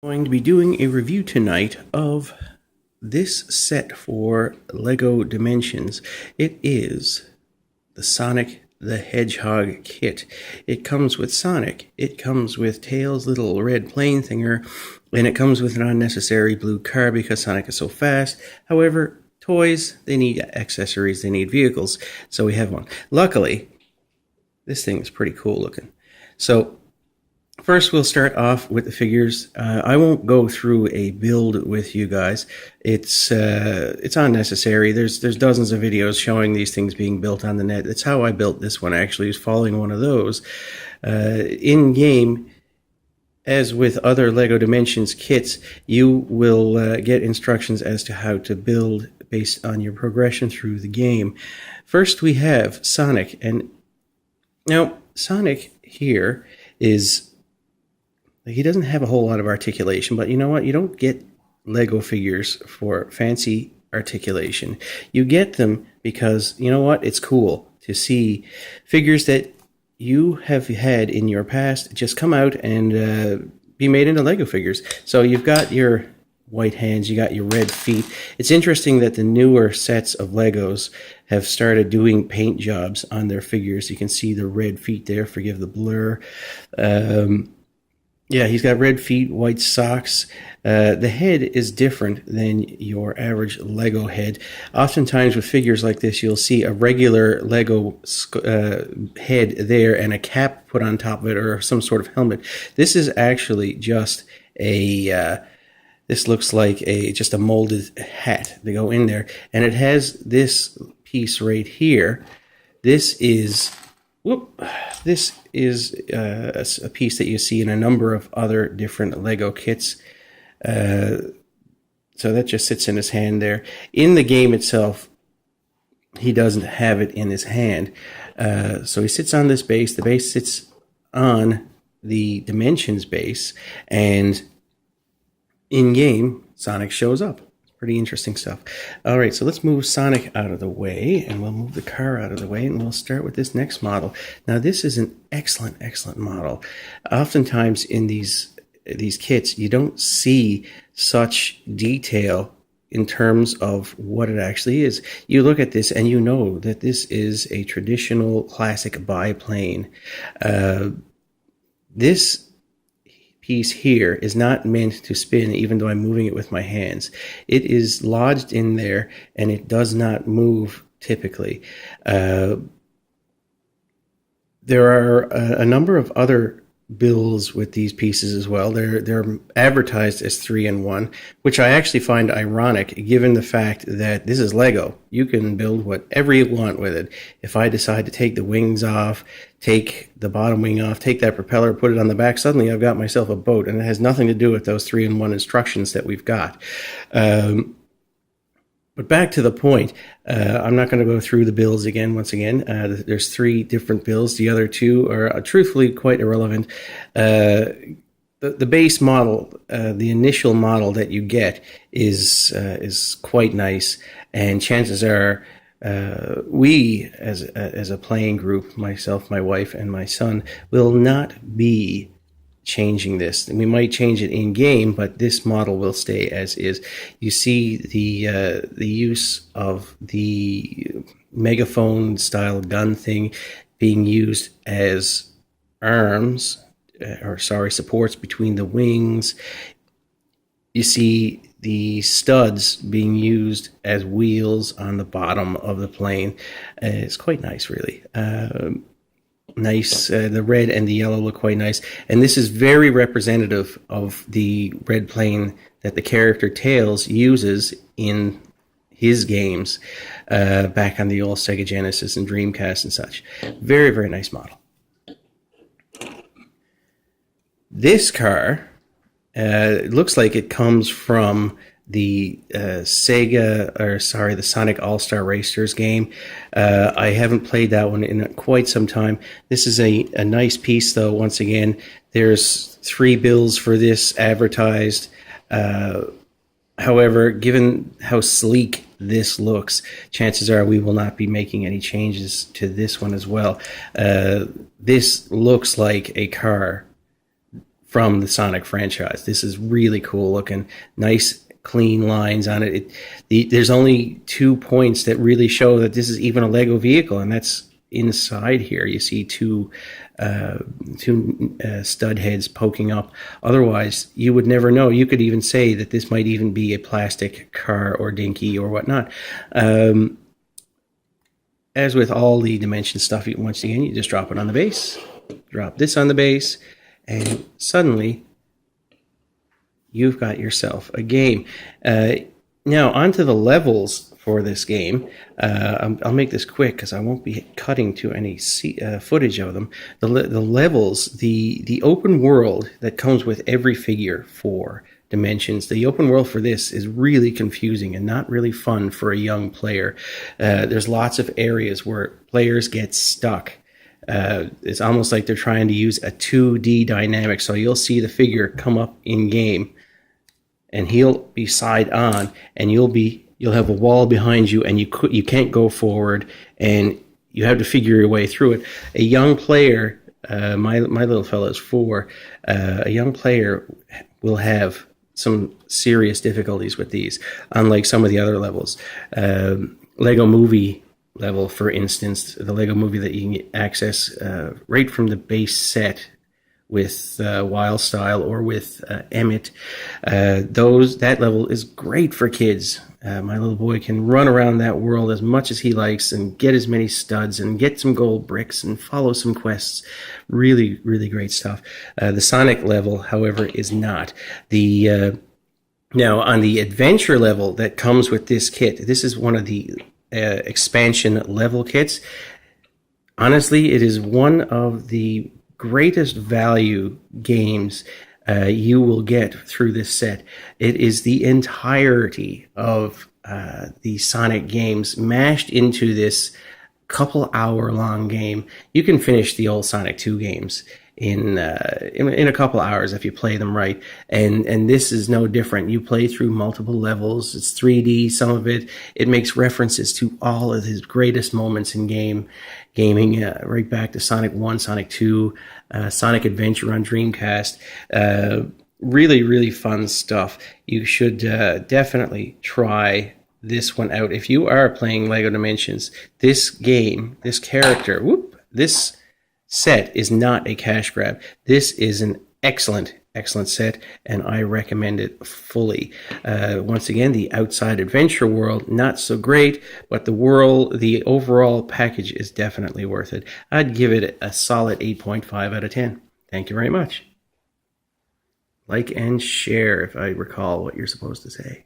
Going to be doing a review tonight of this set for LEGO Dimensions. It is the Sonic the Hedgehog kit. It comes with Sonic, it comes with Tails' little red plane thinger, and it comes with an unnecessary blue car because Sonic is so fast. However, toys, they need accessories, they need vehicles, so we have one. Luckily, this thing is pretty cool looking. So first, we'll start off with the figures. I won't go through a build with you guys. It's unnecessary. There's dozens of videos showing these things being built on the net. That's how I built this one, actually, is following one of those. In-game, as with other LEGO Dimensions kits, you will get instructions as to how to build based on your progression through the game. First, we have Sonic. And now, Sonic here is... he doesn't have a whole lot of articulation, but you know what? You don't get Lego figures for fancy articulation. You get them because, you know what? It's cool to see figures that you have had in your past just come out and be made into Lego figures. So you've got your white hands, you got your red feet. It's interesting that the newer sets of Legos have started doing paint jobs on their figures. You can see the red feet there, forgive the blur. Yeah, he's got red feet, white socks. The head is different than your average Lego head. Oftentimes with figures like this, you'll see a regular Lego head there and a cap put on top of it or some sort of helmet. This is actually just a... this looks like just a molded hat to go in there. And it has this piece right here. This is a piece that you see in a number of other different Lego kits. So that just sits in his hand there. In the game itself, he doesn't have it in his hand. So he sits on this base. The base sits on the Dimensions base. And in-game, Sonic shows up. Pretty interesting stuff. All right, so let's move Sonic out of the way, and we'll move the car out of the way, and we'll start with this next model. Now, this is an excellent, excellent model. Oftentimes in these kits, you don't see such detail in terms of what it actually is. You look at this, and you know that this is a traditional classic biplane. This piece here is not meant to spin, even though I'm moving it with my hands. It is lodged in there and it does not move typically. There are a number of other builds with these pieces as well. They're advertised as 3-in-1, which I actually find ironic given the fact that this is Lego. You can build whatever you want with it. If I decide to take the wings off, take the bottom wing off, take that propeller, put it on the back, suddenly I've got myself a boat, and it has nothing to do with those 3-in-1 instructions that we've got. But back to the point, I'm not going to go through the builds again. Once again, there's 3 different builds. The other 2 are truthfully quite irrelevant. The base model, the initial model that you get is quite nice, and chances are we, as a playing group, myself, my wife, and my son, will not be changing this. We might change it in game, but this model will stay as is. You see the use of the megaphone style gun thing being used as arms, supports between the wings. You see the studs being used as wheels on the bottom of the plane. It's quite nice, really. Nice. The red and the yellow look quite nice. And this is very representative of the red plane that the character Tails uses in his games back on the old Sega Genesis and Dreamcast and such. Very, very nice model. This car, it looks like it comes from the the Sonic All-Star Racers game. I haven't played that one in quite some time. This is a nice piece, though. Once again, there's 3 builds for this advertised. However, given how sleek this looks, chances are we will not be making any changes to this one as well. This looks like a car from the Sonic franchise. This is really cool looking, nice clean lines on it. There's only 2 points that really show that this is even a Lego vehicle, and that's inside here. You see two stud heads poking up. Otherwise, you would never know. You could even say that this might even be a plastic car or dinky or whatnot. As with all the Dimension stuff, once again, you just drop it on the base, drop this on the base, and suddenly you've got yourself a game. Now, onto the levels for this game. I'll make this quick because I won't be cutting to any footage of them. The levels, the open world that comes with every figure for Dimensions, the open world for this is really confusing and not really fun for a young player. There's lots of areas where players get stuck. It's almost like they're trying to use a 2D dynamic. So you'll see the figure come up in game, and he'll be side on, and you'll have a wall behind you, and you can't go forward, and you have to figure your way through it. A young player, my little fellow is 4. A young player will have some serious difficulties with these, unlike some of the other levels. Lego Movie level, for instance, the Lego Movie that you can access right from the base set with Wild Style or with Emmett. That level is great for kids. My little boy can run around that world as much as he likes and get as many studs and get some gold bricks and follow some quests. Really, really great stuff. The Sonic level, however, is not. Now, on the adventure level that comes with this kit, this is one of the expansion level kits. Honestly, it is one of the greatest value games you will get through this set. It is the entirety of the Sonic games mashed into this couple hour long game. You can finish the old Sonic 2 games in a couple hours if you play them right, and this is no different. You play through multiple levels. It's 3D, some of it makes references to all of his greatest moments in gaming, right back to Sonic 1, Sonic 2, Sonic Adventure on Dreamcast. Really, really fun stuff. You should definitely try this one out. If you are playing Lego Dimensions, this game, this character, this set is not a cash grab. This is an excellent set, and I recommend it fully. Once again, the outside adventure world, not so great, but the overall package is definitely worth it. I'd give it a solid 8.5 out of 10. Thank you very much. Like and share if I recall what you're supposed to say.